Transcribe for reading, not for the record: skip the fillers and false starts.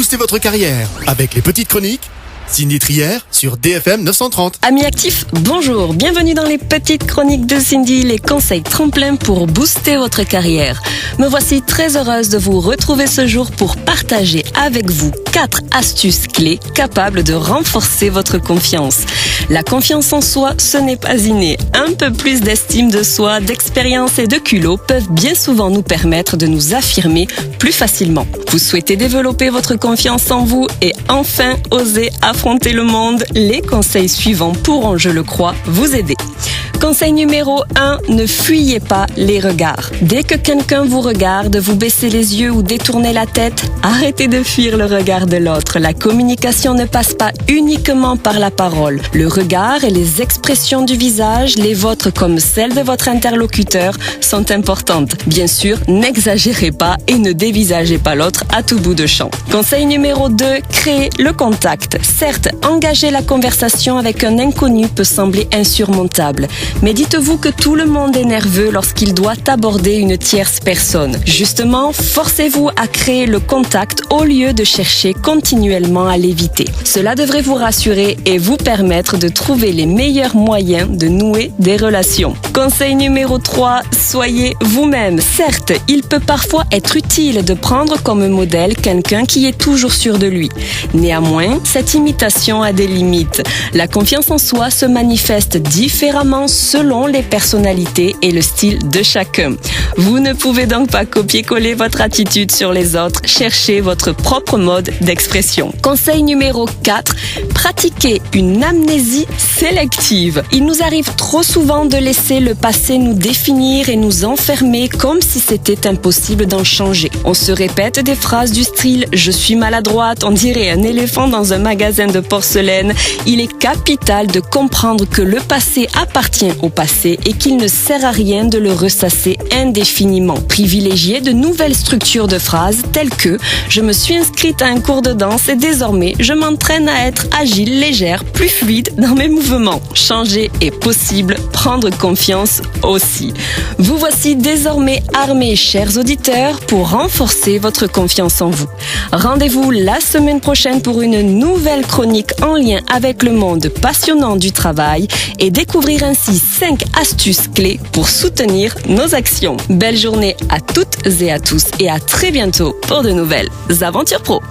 Boostez votre carrière avec les petites chroniques. Cindy Trier sur DFM 930. Amis actifs, bonjour, bienvenue dans les petites chroniques de Cindy, les conseils tremplins pour booster votre carrière. Me voici très heureuse de vous retrouver ce jour pour partager avec vous 4 astuces clés capables de renforcer votre confiance. La confiance en soi, ce n'est pas inné. Un peu plus d'estime de soi, d'expérience et de culot peuvent bien souvent nous permettre de nous affirmer plus facilement. Vous souhaitez développer votre confiance en vous et enfin oser affronter le monde? Les conseils suivants pourront, je le crois, vous aider. Conseil numéro 1, ne fuyez pas les regards. Dès que quelqu'un vous regarde, vous baissez les yeux ou détournez la tête, arrêtez de fuir le regard de l'autre. La communication ne passe pas uniquement par la parole. Le regard et les expressions du visage, les vôtres comme celles de votre interlocuteur, sont importantes. Bien sûr, n'exagérez pas et ne dévisagez pas l'autre à tout bout de champ. Conseil numéro 2, créez le contact. Certes, engager la conversation avec un inconnu peut sembler insurmontable. Mais dites-vous que tout le monde est nerveux lorsqu'il doit aborder une tierce personne. Justement, forcez-vous à créer le contact au lieu de chercher continuellement à l'éviter. Cela devrait vous rassurer et vous permettre de trouver les meilleurs moyens de nouer des relations. Conseil numéro 3, soyez vous-même. Certes, il peut parfois être utile de prendre comme modèle quelqu'un qui est toujours sûr de lui. Néanmoins, cette imitation a des limites. La confiance en soi se manifeste différemment selon les personnalités et le style de chacun. Vous ne pouvez donc pas copier-coller votre attitude sur les autres, cherchez votre propre mode d'expression. Conseil numéro 4, pratiquez une amnésie sélective. Il nous arrive trop souvent de laisser le passé nous définir et nous enfermer comme si c'était impossible d'en changer. On se répète des phrases du style « je suis maladroite », on dirait un éléphant dans un magasin de porcelaine. Il est capital de comprendre que le passé appartient au passé et qu'il ne sert à rien de le ressasser indéfiniment. Privilégiez de nouvelles structures de phrases telles que « je me suis inscrite à un cours de danse et désormais je m'entraîne à être agile, légère, plus fluide dans mes mouvements ». Changer est possible, prendre confiance aussi. Vous voici désormais armés, chers auditeurs, pour renforcer votre confiance en vous. Rendez-vous la semaine prochaine pour une nouvelle chronique en lien avec le monde passionnant du travail et découvrir ainsi 5 astuces clés pour soutenir nos actions. Belle journée à toutes et à tous et à très bientôt pour de nouvelles aventures pro.